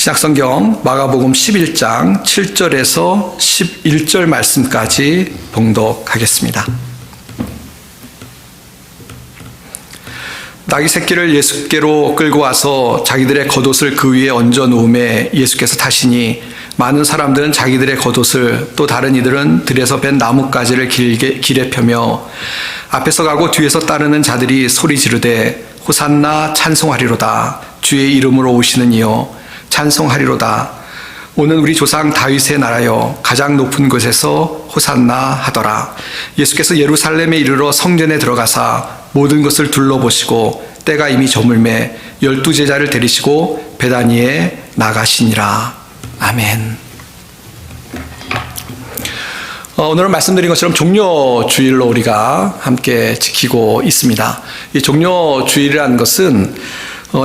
신약성경 마가복음 11장 7절에서 11절 말씀까지 봉독하겠습니다. 나귀 새끼를 예수께로 끌고 와서 자기들의 겉옷을 그 위에 얹어 놓음에 예수께서 타시니 많은 사람들은 자기들의 겉옷을 또 다른 이들은 들에서 벤 나뭇가지를 길에 펴며 앞에서 가고 뒤에서 따르는 자들이 소리 지르되 호산나 찬송하리로다. 주의 이름으로 오시는 이여 찬송하리로다. 오는 우리 조상 다윗의 나라여 가장 높은 곳에서 호산나 하더라. 예수께서 예루살렘에 이르러 성전에 들어가사 모든 것을 둘러보시고 때가 이미 저물매 12제자를 데리시고 베다니에 나가시니라. 아멘. 오늘은 말씀드린 것처럼 종려주일로 우리가 함께 지키고 있습니다. 이 종려주일이라는 것은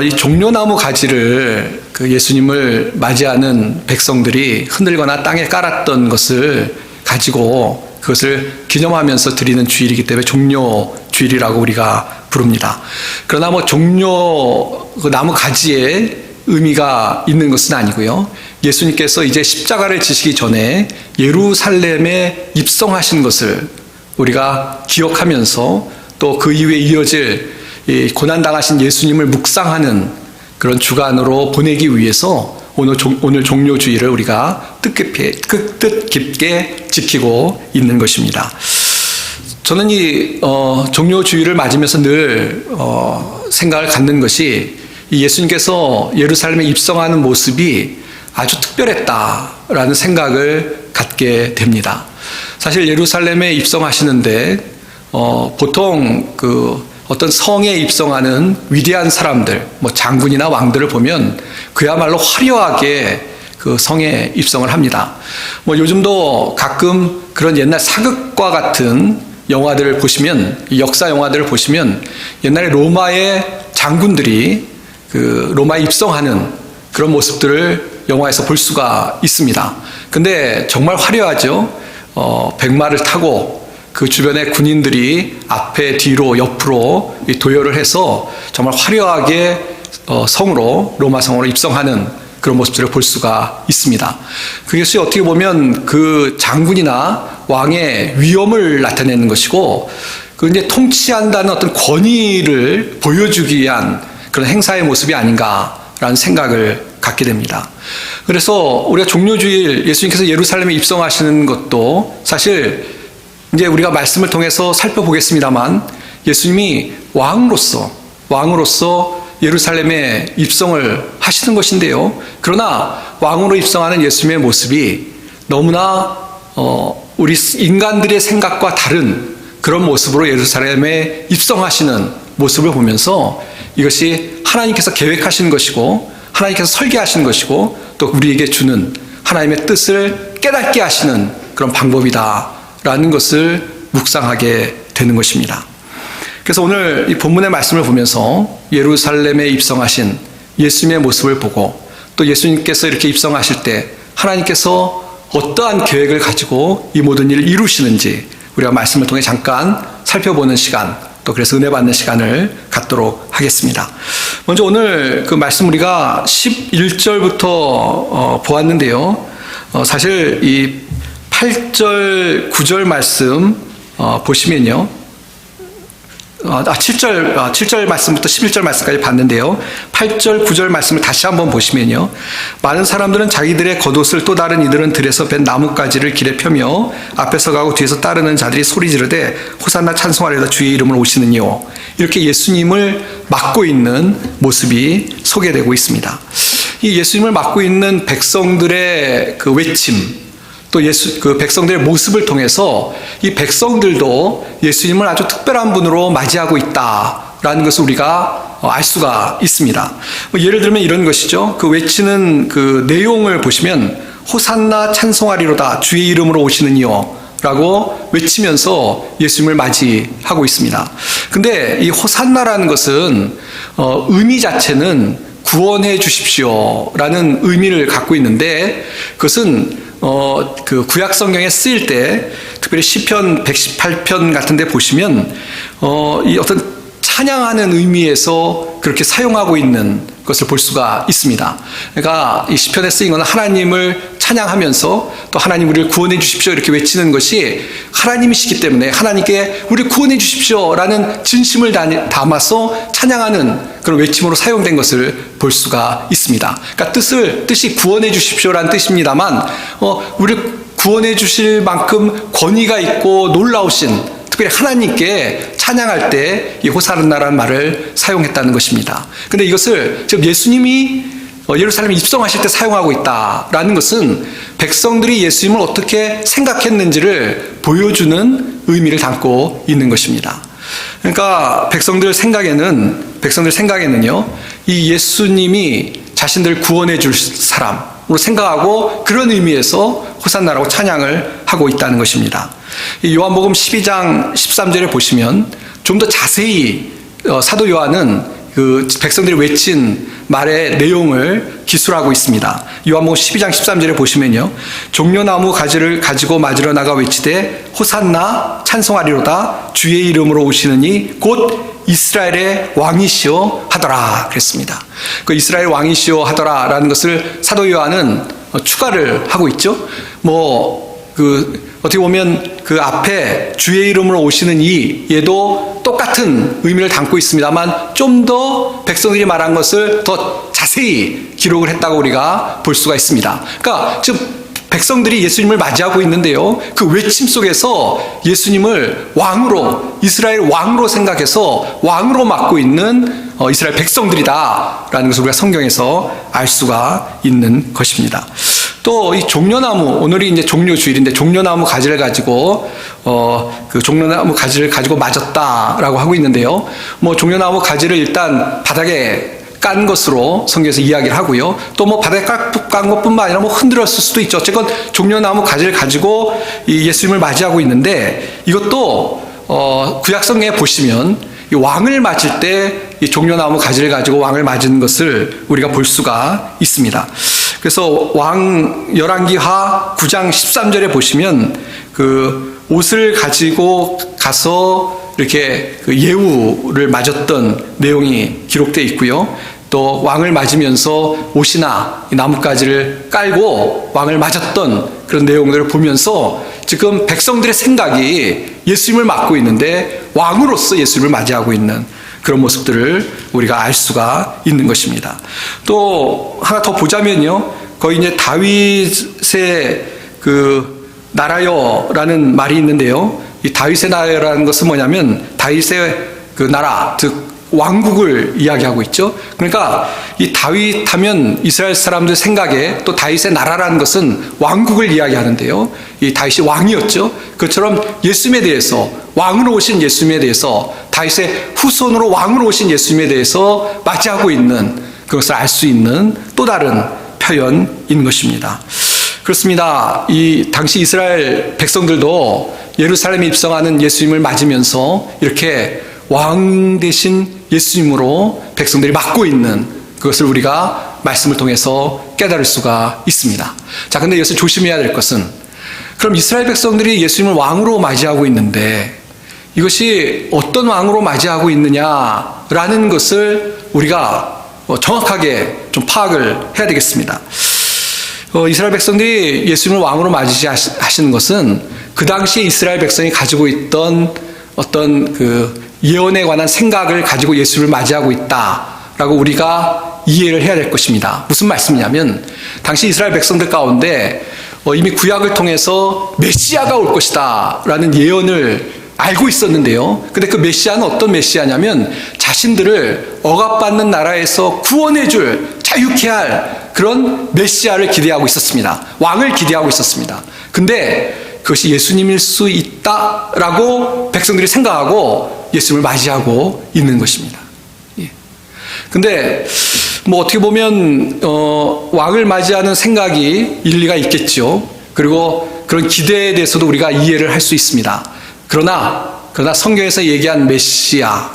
이 종려나무 가지를 그 예수님을 맞이하는 백성들이 흔들거나 땅에 깔았던 것을 가지고 그것을 기념하면서 드리는 주일이기 때문에 종려주일이라고 우리가 부릅니다. 그러나 그 나무 가지에 의미가 있는 것은 아니고요. 예수님께서 이제 십자가를 지시기 전에 예루살렘에 입성하신 것을 우리가 기억하면서 또 그 이후에 이어질 고난당하신 예수님을 묵상하는 그런 주간으로 보내기 위해서 오늘 종려주일을 우리가 뜻깊게 지키고 있는 것입니다. 저는 이 종려주일을 맞으면서 늘 생각을 갖는 것이 이 예수님께서 예루살렘에 입성하는 모습이 아주 특별했다라는 생각을 갖게 됩니다. 사실 예루살렘에 입성하시는데 보통 어떤 성에 입성하는 위대한 사람들, 장군이나 왕들을 보면 그야말로 화려하게 그 성에 입성을 합니다. 요즘도 가끔 그런 옛날 사극과 같은 영화들을 보시면, 역사 영화들을 보시면 옛날에 로마의 장군들이 그 로마에 입성하는 그런 모습들을 영화에서 볼 수가 있습니다. 근데 정말 화려하죠. 백마를 타고 그 주변에 군인들이 앞에 뒤로 옆으로 도열을 해서 정말 화려하게 로마 성으로 입성하는 그런 모습들을 볼 수가 있습니다. 그것이 어떻게 보면 그 장군이나 왕의 위엄을 나타내는 것이고 이제 통치한다는 어떤 권위를 보여주기 위한 그런 행사의 모습이 아닌가라는 생각을 갖게 됩니다. 그래서 우리가 종려주일 예수님께서 예루살렘에 입성하시는 것도 사실 이제 우리가 말씀을 통해서 살펴보겠습니다만 예수님이 왕으로서 예루살렘에 입성을 하시는 것인데요. 그러나 왕으로 입성하는 예수님의 모습이 너무나 우리 인간들의 생각과 다른 그런 모습으로 예루살렘에 입성하시는 모습을 보면서 이것이 하나님께서 계획하신 것이고 하나님께서 설계하신 것이고 또 우리에게 주는 하나님의 뜻을 깨닫게 하시는 그런 방법이다 라는 것을 묵상하게 되는 것입니다. 그래서 오늘 이 본문의 말씀을 보면서 예루살렘에 입성하신 예수님의 모습을 보고 또 예수님께서 이렇게 입성하실 때 하나님께서 어떠한 계획을 가지고 이 모든 일을 이루시는지 우리가 말씀을 통해 잠깐 살펴보는 시간, 또 그래서 은혜 받는 시간을 갖도록 하겠습니다. 먼저 오늘 그 말씀 우리가 11절부터 보았는데요. 사실 이 8절, 9절 말씀 보시면요. 7절 말씀부터 11절 말씀까지 봤는데요. 8절, 9절 말씀을 다시 한번 보시면요. 많은 사람들은 자기들의 겉옷을 또 다른 이들은 들에서 벤 나뭇가지를 길에 펴며 앞에서 가고 뒤에서 따르는 자들이 소리 지르되 호산나 찬송하리로다 주의 이름으로 오시는 이요. 이렇게 예수님을 맡고 있는 모습이 소개되고 있습니다. 이 예수님을 맡고 있는 백성들의 그 외침, 또 그 백성들의 모습을 통해서 이 백성들도 예수님을 아주 특별한 분으로 맞이하고 있다라는 것을 우리가 알 수가 있습니다. 예를 들면 이런 것이죠. 그 외치는 그 내용을 보시면 호산나 찬송하리로다 주의 이름으로 오시는 이요 라고 외치면서 예수님을 맞이하고 있습니다. 근데 이 호산나라는 것은 의미 자체는 구원해 주십시오 라는 의미를 갖고 있는데 그것은 그 구약 성경에 쓰일 때 특별히 시편 118편 같은 데 보시면 이 어떤 찬양하는 의미에서 그렇게 사용하고 있는 것을 볼 수가 있습니다. 그러니까 이 시편에 쓰인 것은 하나님을 찬양하면서 또 하나님 우리를 구원해 주십시오 이렇게 외치는 것이 하나님이시기 때문에 하나님께 우리를 구원해 주십시오라는 진심을 담아서 찬양하는 그런 외침으로 사용된 것을 볼 수가 있습니다. 그러니까 뜻이 구원해 주십시오라는 뜻입니다만 우리를 구원해 주실 만큼 권위가 있고 놀라우신 특별히 하나님께 찬양할 때 이 호산나라는 말을 사용했다는 것입니다. 근데 이것을 지금 예수님이 예루살렘에 입성하실 때 사용하고 있다라는 것은 백성들이 예수님을 어떻게 생각했는지를 보여주는 의미를 담고 있는 것입니다. 그러니까 백성들 생각에는요, 이 예수님이 자신들을 구원해 줄 사람으로 생각하고 그런 의미에서 호산나라고 찬양을 하고 있다는 것입니다. 이 요한복음 12장 13절에 보시면 좀 더 자세히 사도 요한은 그 백성들이 외친 말의 내용을 기술하고 있습니다. 요한복음 12장 13절에 보시면요, 종려나무 가지를 가지고 맞으러 나가 외치되 호산나 찬송하리로다 주의 이름으로 오시느니 곧 이스라엘의 왕이시오 하더라 그랬습니다. 그 이스라엘 왕이시오 하더라라는 것을 사도 요한은 추가를 하고 있죠. 어떻게 보면 그 앞에 주의 이름으로 오시는 얘도 똑같은 의미를 담고 있습니다만 좀 더 백성들이 말한 것을 더 자세히 기록을 했다고 우리가 볼 수가 있습니다. 그러니까 지금 백성들이 예수님을 맞이하고 있는데요, 그 외침 속에서 예수님을 왕으로, 이스라엘 왕으로 생각해서 왕으로 맡고 있는 이스라엘 백성들이다라는 것을 우리가 성경에서 알 수가 있는 것입니다. 또 이 종려나무, 오늘이 이제 종려주일인데 종려나무 가지를 가지고 그 종려나무 가지를 가지고 맞았다라고 하고 있는데요. 종려나무 가지를 일단 바닥에 깐 것으로 성경에서 이야기를 하고요. 또 바닥에 깐 것뿐만 아니라 흔들었을 수도 있죠. 어쨌건 종려나무 가지를 가지고 이 예수님을 맞이하고 있는데, 이것도 구약성경에 보시면 이 왕을 맞을 때 이 종려나무 가지를 가지고 왕을 맞은 것을 우리가 볼 수가 있습니다. 그래서 열왕기하 9장 13절에 보시면 그 옷을 가지고 가서 이렇게 그 예후를 맞았던 내용이 기록되어 있고요. 또 왕을 맞으면서 옷이나 나뭇가지를 깔고 왕을 맞았던 그런 내용들을 보면서 지금 백성들의 생각이 예수님을 맞고 있는데 왕으로서 예수님을 맞이하고 있는 그런 모습들을 우리가 알 수가 있는 것입니다. 또 하나 더 보자면요, 거기 이제 다윗의 그 나라여라는 말이 있는데요, 이 다윗의 나라라는 것은 뭐냐면 다윗의 그 나라, 즉 왕국을 이야기하고 있죠. 그러니까 이 다윗 하면 이스라엘 사람들 생각에 또 다윗의 나라라는 것은 왕국을 이야기하는데요, 이 다윗이 왕이었죠. 그처럼 예수님에 대해서, 왕으로 오신 예수님에 대해서, 다윗의 후손으로 왕으로 오신 예수님에 대해서 맞이하고 있는 그것을 알 수 있는 또 다른 표현인 것입니다. 그렇습니다. 이 당시 이스라엘 백성들도 예루살렘에 입성하는 예수님을 맞으면서 이렇게 왕 대신 예수님으로 백성들이 맞고 있는 그것을 우리가 말씀을 통해서 깨달을 수가 있습니다. 자, 근데 여기서 조심해야 될 것은, 그럼 이스라엘 백성들이 예수님을 왕으로 맞이하고 있는데 이것이 어떤 왕으로 맞이하고 있느냐라는 것을 우리가 정확하게 좀 파악을 해야 되겠습니다. 이스라엘 백성들이 예수님을 왕으로 맞이하시는 것은 그 당시에 이스라엘 백성이 가지고 있던 어떤 그 예언에 관한 생각을 가지고 예수를 맞이하고 있다라고 우리가 이해를 해야 될 것입니다. 무슨 말씀이냐면, 당시 이스라엘 백성들 가운데 이미 구약을 통해서 메시아가 올 것이다 라는 예언을 알고 있었는데요, 근데 그 메시아는 어떤 메시아냐면 자신들을 억압받는 나라에서 구원해줄, 자유케 할 그런 메시아를 기대하고 있었습니다. 왕을 기대하고 있었습니다. 근데 그것이 예수님일 수 있다라고 백성들이 생각하고 예수님을 맞이하고 있는 것입니다. 근데 어떻게 보면 왕을 맞이하는 생각이 일리가 있겠죠. 그리고 그런 기대에 대해서도 우리가 이해를 할 수 있습니다. 그러나 성경에서 얘기한 메시아,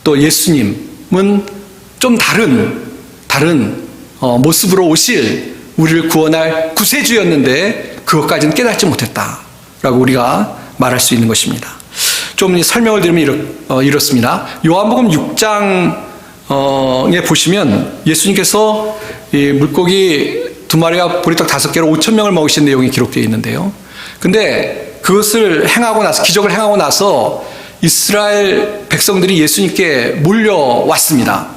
또 예수님은 좀 다른 모습으로 오실 우리를 구원할 구세주였는데 그것까지는 깨닫지 못했다라고 우리가 말할 수 있는 것입니다. 좀 설명을 드리면 이렇습니다. 요한복음 6장에 보시면 예수님께서 이 물고기 2마리와 보리떡 5개로 5,000명을 먹이신 내용이 기록되어 있는데요. 근데 그것을 행하고 나서, 기적을 행하고 나서 이스라엘 백성들이 예수님께 몰려왔습니다.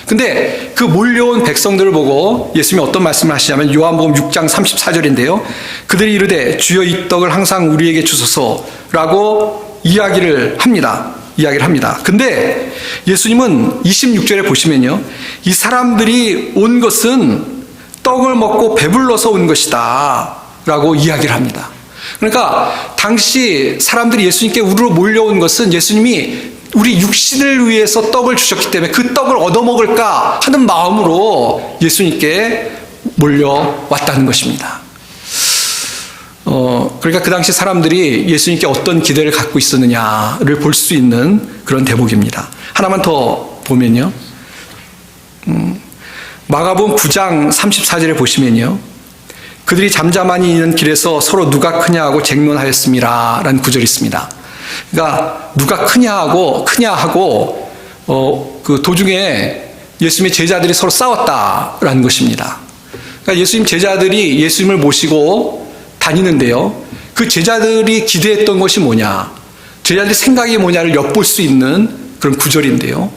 근데 그 몰려온 백성들을 보고 예수님이 어떤 말씀을 하시냐면 요한복음 6장 34절인데요. 그들이 이르되 주여 이 떡을 항상 우리에게 주소서라고 이야기를 합니다. 근데 예수님은 26절에 보시면요. 이 사람들이 온 것은 떡을 먹고 배불러서 온 것이다 라고 이야기를 합니다. 그러니까 당시 사람들이 예수님께 우르르 몰려온 것은 예수님이 우리 육신을 위해서 떡을 주셨기 때문에 그 떡을 얻어먹을까 하는 마음으로 예수님께 몰려왔다는 것입니다. 그러니까 그 당시 사람들이 예수님께 어떤 기대를 갖고 있었느냐를 볼 수 있는 그런 대목입니다. 하나만 더 보면요. 마가복음 9장 34절에 보시면요. 그들이 잠잠하니 있는 길에서 서로 누가 크냐 하고 쟁론하였습니다 라는 구절이 있습니다. 그러니까 누가 크냐 하고 그 도중에 예수님의 제자들이 서로 싸웠다라는 것입니다. 그러니까 예수님 제자들이 예수님을 모시고 다니는데요. 그 제자들이 기대했던 것이 뭐냐, 제자들의 생각이 뭐냐를 엿볼 수 있는 그런 구절인데요.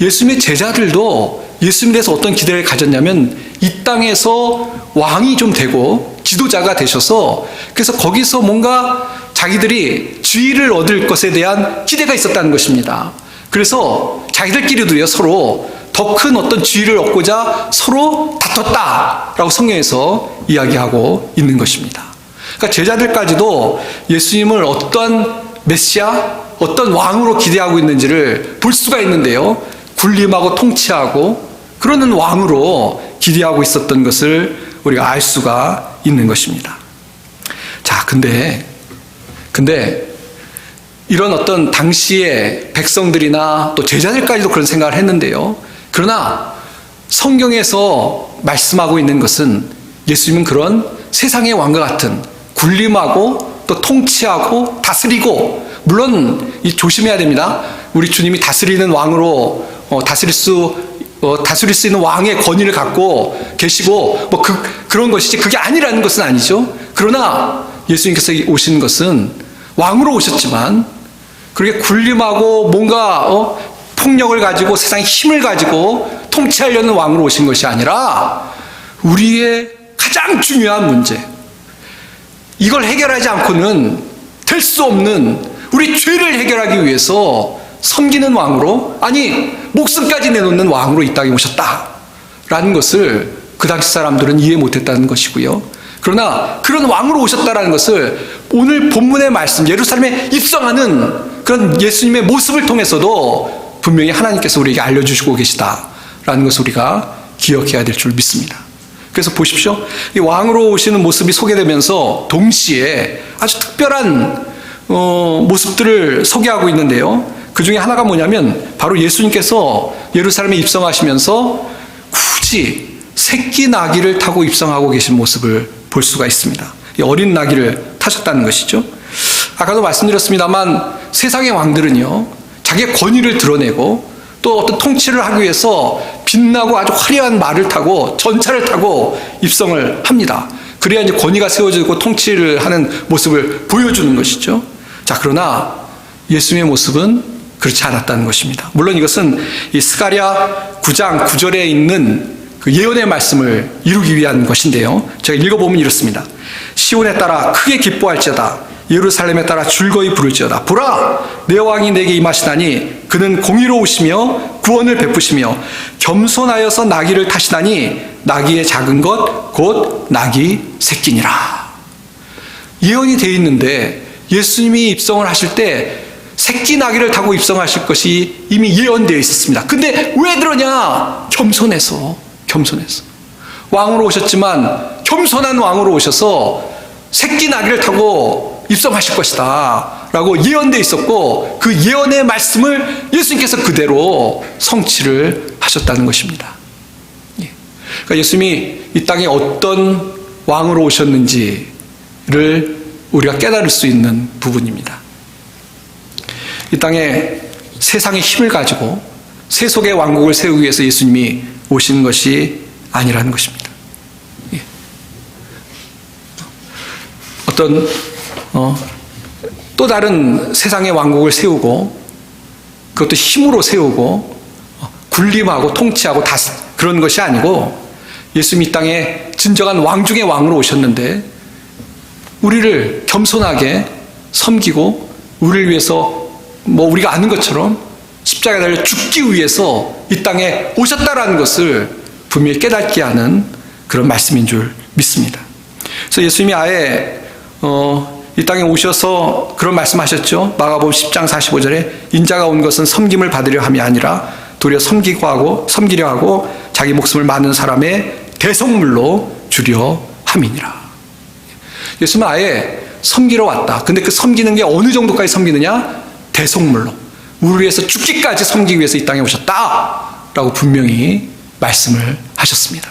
예수님의 제자들도 예수님에 대해서 어떤 기대를 가졌냐면 이 땅에서 왕이 좀 되고 지도자가 되셔서 그래서 거기서 뭔가 자기들이 지위를 얻을 것에 대한 기대가 있었다는 것입니다. 그래서 자기들끼리도요 서로 더 큰 어떤 지위를 얻고자 서로 다퉜다라고 성경에서 이야기하고 있는 것입니다. 그러니까 제자들까지도 예수님을 어떤 메시아, 어떤 왕으로 기대하고 있는지를 볼 수가 있는데요. 군림하고 통치하고 그러는 왕으로 기대하고 있었던 것을 우리가 알 수가 있는 것입니다. 자, 근데 이런 어떤 당시의 백성들이나 또 제자들까지도 그런 생각을 했는데요. 그러나 성경에서 말씀하고 있는 것은 예수님은 그런 세상의 왕과 같은 군림하고 또 통치하고 다스리고, 물론 조심해야 됩니다. 우리 주님이 다스리는 왕으로 다스릴 수 있는 왕의 권위를 갖고 계시고 그런 것이지 그게 아니라는 것은 아니죠. 그러나 예수님께서 오신 것은 왕으로 오셨지만 그렇게 군림하고 뭔가 폭력을 가지고 세상의 힘을 가지고 통치하려는 왕으로 오신 것이 아니라 우리의 가장 중요한 문제, 이걸 해결하지 않고는 될 수 없는 우리 죄를 해결하기 위해서 섬기는 왕으로, 아니 목숨까지 내놓는 왕으로 이 땅에 오셨다라는 것을 그 당시 사람들은 이해 못했다는 것이고요. 그러나 그런 왕으로 오셨다라는 것을 오늘 본문의 말씀, 예루살렘에 입성하는 그런 예수님의 모습을 통해서도 분명히 하나님께서 우리에게 알려주시고 계시다라는 것을 우리가 기억해야 될 줄 믿습니다. 그래서 보십시오. 이 왕으로 오시는 모습이 소개되면서 동시에 아주 특별한 모습들을 소개하고 있는데요. 그 중에 하나가 뭐냐면 바로 예수님께서 예루살렘에 입성하시면서 굳이 새끼 나귀를 타고 입성하고 계신 모습을 볼 수가 있습니다. 이 어린 나귀를 타셨다는 것이죠. 아까도 말씀드렸습니다만 세상의 왕들은요, 자기의 권위를 드러내고 또 어떤 통치를 하기 위해서 빛나고 아주 화려한 말을 타고 전차를 타고 입성을 합니다. 그래야 이제 권위가 세워지고 통치를 하는 모습을 보여주는 것이죠. 자, 그러나 예수님의 모습은 그렇지 않았다는 것입니다. 물론 이것은 이 스가랴 9장 9절에 있는 그 예언의 말씀을 이루기 위한 것인데요. 제가 읽어보면 이렇습니다. 시온에 따라 크게 기뻐할지어다. 예루살렘에 따라 즐거이 부를지어다. 보라, 내 왕이 내게 임하시다니 그는 공의로우시며 구원을 베푸시며 겸손하여서 나귀를 타시다니 나귀의 작은 것 곧 나귀 새끼니라. 예언이 되어 있는데 예수님이 입성을 하실 때 새끼 나귀를 타고 입성하실 것이 이미 예언되어 있었습니다. 근데 왜 그러냐? 겸손해서. 왕으로 오셨지만 겸손한 왕으로 오셔서 새끼 나귀를 타고 입성하실 것이다 라고 예언되어 있었고, 그 예언의 말씀을 예수님께서 그대로 성취를 하셨다는 것입니다. 그러니까 예수님이 이 땅에 어떤 왕으로 오셨는지를 우리가 깨달을 수 있는 부분입니다. 이 땅에 세상의 힘을 가지고 세속의 왕국을 세우기 위해서 예수님이 오신 것이 아니라는 것입니다. 예. 어떤 또 다른 세상의 왕국을 세우고 그것도 힘으로 세우고 군림하고 통치하고 그런 것이 아니고 예수님이 이 땅에 진정한 왕 중의 왕으로 오셨는데 우리를 겸손하게 섬기고 우리를 위해서 우리가 아는 것처럼 십자가에 달려 죽기 위해서 이 땅에 오셨다라는 것을 분명히 깨닫게 하는 그런 말씀인 줄 믿습니다. 그래서 예수님이 아예 이 땅에 오셔서 그런 말씀하셨죠. 마가복음 10장 45절에 인자가 온 것은 섬김을 받으려 함이 아니라 도리어 섬기려 하고 자기 목숨을 많은 사람의 대속물로 주려 함이니라. 예수님은 아예 섬기러 왔다. 근데 그 섬기는 게 어느 정도까지 섬기느냐? 대속물로. 우리를 위해서 죽기까지 섬기기 위해서 이 땅에 오셨다. 라고 분명히 말씀을 하셨습니다.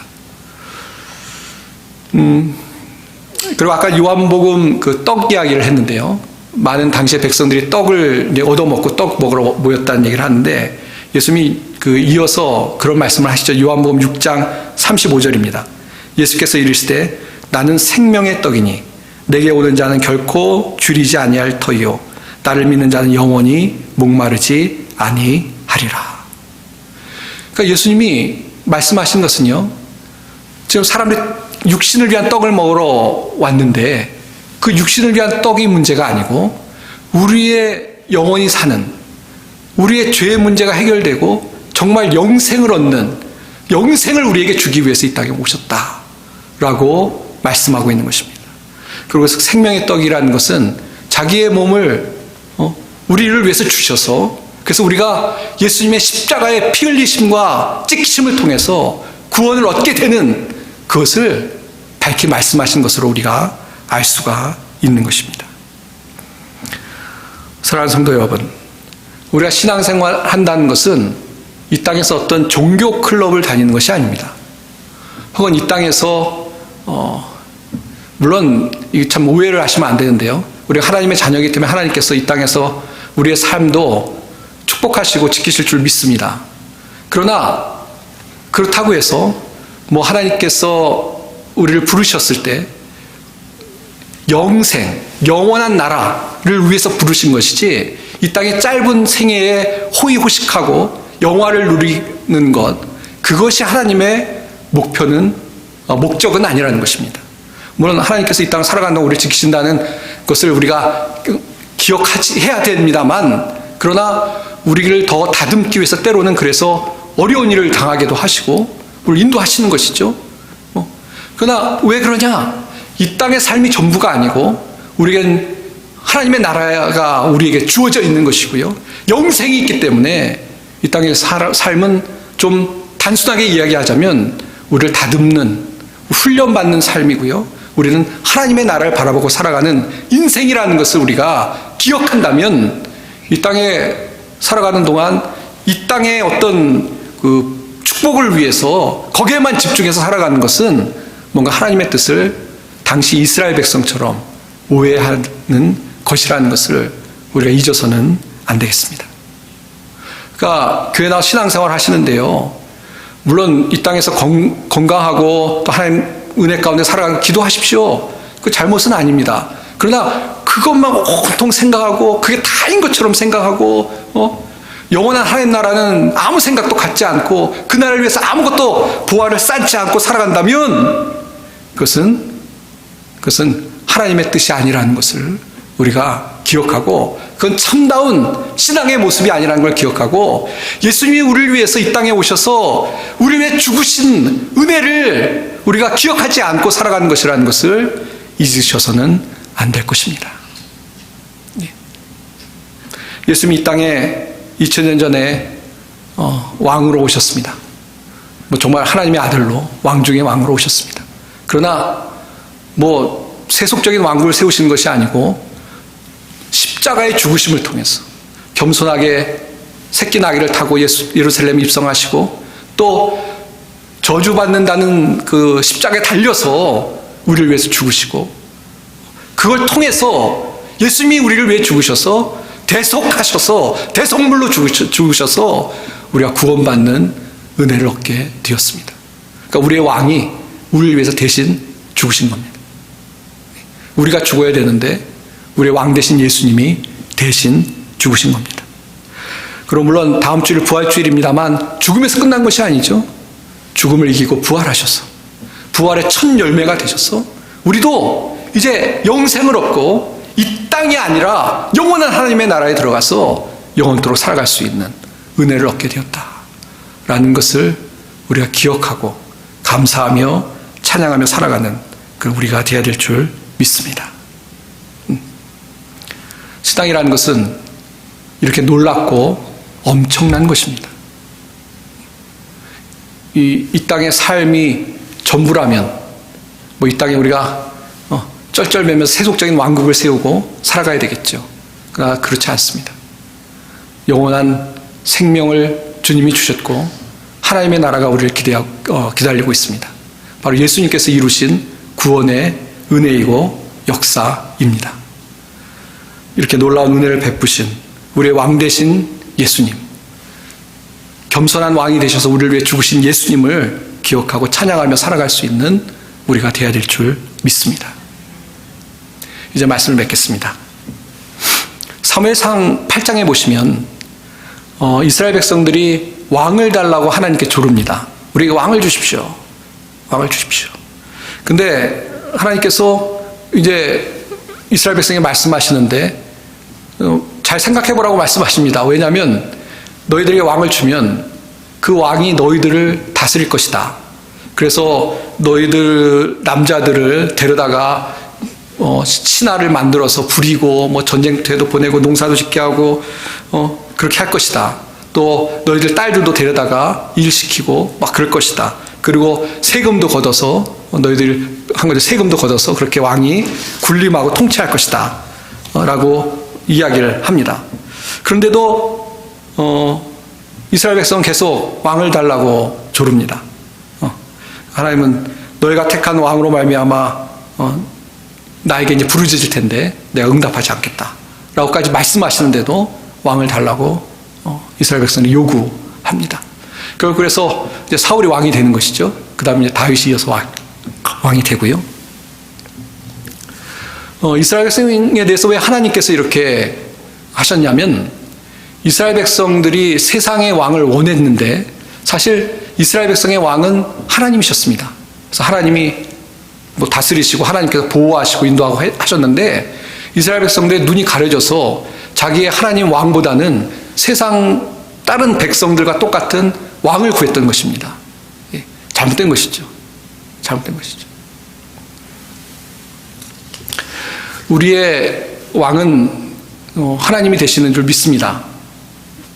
그리고 아까 요한복음 그 떡 이야기를 했는데요. 많은 당시의 백성들이 떡을 이제 얻어먹고 떡 먹으러 모였다는 얘기를 하는데 예수님이 이어서 그런 말씀을 하시죠. 요한복음 6장 35절입니다. 예수께서 이르시되 나는 생명의 떡이니 내게 오는 자는 결코 줄이지 아니할 터이요 나를 믿는 자는 영원히 목마르지 아니하리라. 그러니까 예수님이 말씀하신 것은요. 지금 사람들이 육신을 위한 떡을 먹으러 왔는데 그 육신을 위한 떡이 문제가 아니고 우리의 영원히 사는 우리의 죄의 문제가 해결되고 정말 영생을 얻는 영생을 우리에게 주기 위해서 이 땅에 오셨다라고 말씀하고 있는 것입니다. 그리고 생명의 떡이라는 것은 자기의 몸을 우리를 위해서 주셔서 그래서 우리가 예수님의 십자가의 피 흘리심과 찍히심을 통해서 구원을 얻게 되는 그것을 밝히 말씀하신 것으로 우리가 알 수가 있는 것입니다. 사랑하는 성도 여러분, 우리가 신앙생활 한다는 것은 이 땅에서 어떤 종교 클럽을 다니는 것이 아닙니다. 혹은 이 땅에서 물론 이게 참 오해를 하시면 안 되는데요. 우리가 하나님의 자녀이기 때문에 하나님께서 이 땅에서 우리의 삶도 축복하시고 지키실 줄 믿습니다. 그러나 그렇다고 해서 하나님께서 우리를 부르셨을 때 영생, 영원한 나라를 위해서 부르신 것이지 이 땅의 짧은 생애에 호의호식하고 영화를 누리는 것, 그것이 하나님의 목적은 아니라는 것입니다. 물론 하나님께서 이 땅을 살아가는 동안 우리를 지키신다는 것을 우리가 기억해야 됩니다만 그러나 우리를 더 다듬기 위해서 때로는 그래서 어려운 일을 당하게도 하시고 우리를 인도하시는 것이죠. 그러나 왜 그러냐? 이 땅의 삶이 전부가 아니고 우리에겐 하나님의 나라가 우리에게 주어져 있는 것이고요. 영생이 있기 때문에 이 땅의 삶은 좀 단순하게 이야기하자면 우리를 다듬는 훈련받는 삶이고요. 우리는 하나님의 나라를 바라보고 살아가는 인생이라는 것을 우리가 기억한다면 이 땅에 살아가는 동안 이 땅의 어떤 축복을 위해서 거기에만 집중해서 살아가는 것은 뭔가 하나님의 뜻을 당시 이스라엘 백성처럼 오해하는 것이라는 것을 우리가 잊어서는 안 되겠습니다. 그러니까 교회 나와 신앙생활 하시는데요. 물론 이 땅에서 건강하고 또 하나님 은혜 가운데 살아가는 기도하십시오. 그 잘못은 아닙니다. 그러나 그것만 온통 생각하고 그게 다인 것처럼 생각하고 영원한 하나님 나라는 아무 생각도 갖지 않고 그 나라를 위해서 아무것도 보화를 쌓지 않고 살아간다면 그것은 하나님의 뜻이 아니라는 것을 우리가 기억하고 그건 참다운 신앙의 모습이 아니라는 걸 기억하고 예수님이 우리를 위해서 이 땅에 오셔서 우리를 위해 죽으신 은혜를 우리가 기억하지 않고 살아가는 것이라는 것을 잊으셔서는 안 될 것입니다. 예수님이 이 땅에 2000년 전에 왕으로 오셨습니다. 정말 하나님의 아들로 왕 중의 왕으로 오셨습니다. 그러나 세속적인 왕국을 세우시는 것이 아니고 십자가의 죽으심을 통해서 겸손하게 새끼 나귀를 타고 예루살렘에 입성하시고 또 저주받는다는 그 십자가에 달려서 우리를 위해서 죽으시고 그걸 통해서 예수님이 우리를 위해 죽으셔서 대속하셔서 대속물로 죽으셔서 우리가 구원받는 은혜를 얻게 되었습니다. 그러니까 우리의 왕이 우리를 위해서 대신 죽으신 겁니다. 우리가 죽어야 되는데 우리의 왕 대신 예수님이 대신 죽으신 겁니다. 그럼 물론 다음 주일 부활주일입니다만 죽음에서 끝난 것이 아니죠. 죽음을 이기고 부활하셔서 부활의 첫 열매가 되셔서 우리도 이제 영생을 얻고 이 땅이 아니라 영원한 하나님의 나라에 들어가서 영원토록 살아갈 수 있는 은혜를 얻게 되었다라는 것을 우리가 기억하고 감사하며 찬양하며 살아가는 그 우리가 되어야 될 줄 믿습니다. 신앙이라는 것은 이렇게 놀랍고 엄청난 것입니다. 이 땅의 삶이 전부라면 이 땅에 우리가 쩔쩔매면서 세속적인 왕국을 세우고 살아가야 되겠죠. 그러나 그렇지 않습니다. 영원한 생명을 주님이 주셨고 하나님의 나라가 우리를 기다리고 있습니다. 바로 예수님께서 이루신 구원의 은혜이고 역사입니다. 이렇게 놀라운 은혜를 베푸신 우리의 왕 되신 예수님, 겸손한 왕이 되셔서 우리를 위해 죽으신 예수님을 기억하고 찬양하며 살아갈 수 있는 우리가 되어야 될 줄 믿습니다. 이제 말씀을 맺겠습니다. 사무엘상 8장에 보시면 이스라엘 백성들이 왕을 달라고 하나님께 조릅니다. 우리에게 왕을 주십시오. 왕을 주십시오. 근데 하나님께서 이제 이스라엘 백성에게 말씀하시는데 잘 생각해보라고 말씀하십니다. 왜냐하면 너희들에게 왕을 주면 그 왕이 너희들을 다스릴 것이다. 그래서 너희들 남자들을 데려다가 신하를 만들어서 부리고 전쟁터에도 보내고 농사도 짓게 하고 그렇게 할 것이다. 또 너희들 딸들도 데려다가 일시키고 막 그럴 것이다. 그리고 세금도 걷어서 너희들 한 거죠. 세금도 걷어서 그렇게 왕이 군림하고 통치할 것이다. 라고 이야기를 합니다. 그런데도 이스라엘 백성은 계속 왕을 달라고 조릅니다. 하나님은 너희가 택한 왕으로 말미암아 나에게 이제 부르짖을 텐데 내가 응답하지 않겠다. 라고까지 말씀하시는데도 왕을 달라고 이스라엘 백성이 요구합니다. 그래서 이제 사울이 왕이 되는 것이죠. 그 다음에 이제 다윗이 이어서 왕이 되고요. 이스라엘 백성에 대해서 왜 하나님께서 이렇게 하셨냐면 이스라엘 백성들이 세상의 왕을 원했는데 사실 이스라엘 백성의 왕은 하나님이셨습니다. 그래서 하나님이 다스리시고 하나님께서 보호하시고 인도하고 하셨는데 이스라엘 백성들의 눈이 가려져서 자기의 하나님 왕보다는 세상 다른 백성들과 똑같은 왕을 구했던 것입니다. 잘못된 것이죠. 잘못된 것이죠. 우리의 왕은 하나님이 되시는 줄 믿습니다.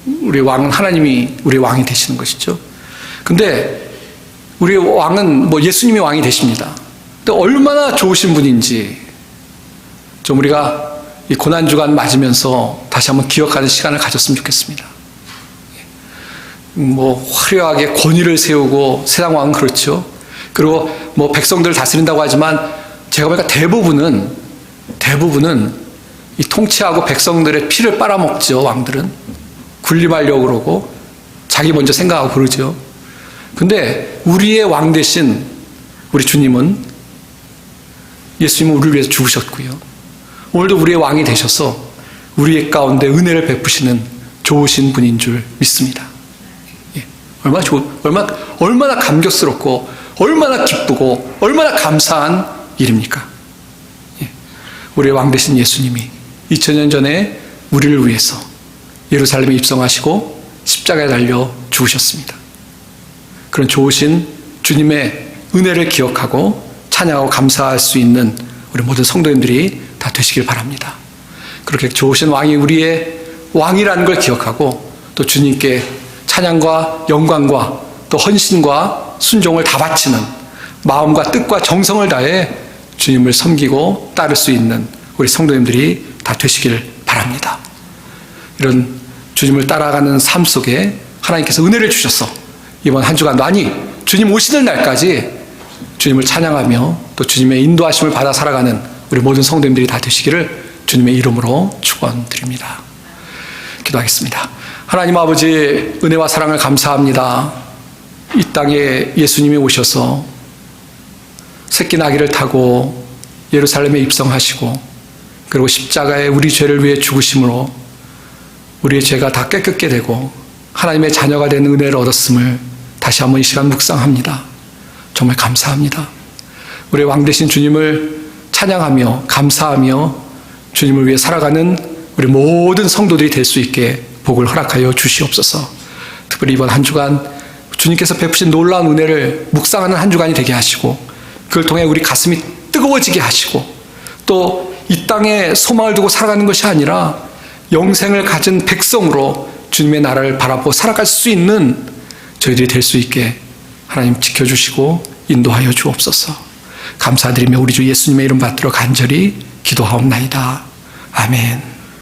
우리의 왕은 하나님이 우리의 왕이 되시는 것이죠. 근데 우리의 왕은 예수님이 왕이 되십니다. 근데 얼마나 좋으신 분인지 좀 우리가 이 고난주간 맞으면서 다시 한번 기억하는 시간을 가졌으면 좋겠습니다. 화려하게 권위를 세우고 세상 왕은 그렇죠. 그리고 백성들을 다스린다고 하지만 제가 보니까 대부분은 이 통치하고 백성들의 피를 빨아먹죠. 왕들은 군림하려고 그러고 자기 먼저 생각하고 그러죠. 근데 우리의 왕 대신 우리 주님은 예수님은 우리를 위해서 죽으셨고요. 오늘도 우리의 왕이 되셔서 우리의 가운데 은혜를 베푸시는 좋으신 분인 줄 믿습니다. 얼마나 감격스럽고 얼마나 기쁘고 얼마나 감사한 일입니까? 우리의 왕 되신 예수님이 2000년 전에 우리를 위해서 예루살렘에 입성하시고 십자가에 달려 죽으셨습니다. 그런 좋으신 주님의 은혜를 기억하고 찬양하고 감사할 수 있는 우리 모든 성도님들이 다 되시길 바랍니다. 그렇게 좋으신 왕이 우리의 왕이라는 걸 기억하고 또 주님께 찬양과 영광과 또 헌신과 순종을 다 바치는 마음과 뜻과 정성을 다해 주님을 섬기고 따를 수 있는 우리 성도님들이 다 되시길 바랍니다. 이런 주님을 따라가는 삶 속에 하나님께서 은혜를 주셔서 이번 한 주간 아니 주님 오시는 날까지 주님을 찬양하며 또 주님의 인도하심을 받아 살아가는 우리 모든 성도님들이 다 되시기를 주님의 이름으로 축원드립니다. 기도하겠습니다. 하나님 아버지, 은혜와 사랑을 감사합니다. 이 땅에 예수님이 오셔서 새끼 나귀를 타고 예루살렘에 입성하시고, 그리고 십자가에 우리 죄를 위해 죽으심으로 우리의 죄가 다 깨끗게 되고 하나님의 자녀가 되는 은혜를 얻었음을 다시 한번 이 시간 묵상합니다. 정말 감사합니다. 우리의 왕 되신 주님을 찬양하며 감사하며 주님을 위해 살아가는 우리 모든 성도들이 될 수 있게 복을 허락하여 주시옵소서. 특별히 이번 한 주간 주님께서 베푸신 놀라운 은혜를 묵상하는 한 주간이 되게 하시고, 그걸 통해 우리 가슴이 뜨거워지게 하시고, 또 이 땅에 소망을 두고 살아가는 것이 아니라 영생을 가진 백성으로 주님의 나라를 바라보고 살아갈 수 있는 저희들이 될 수 있게 하나님 지켜주시고 인도하여 주옵소서. 감사드리며 우리 주 예수님의 이름 받들어 간절히 기도하옵나이다. 아멘.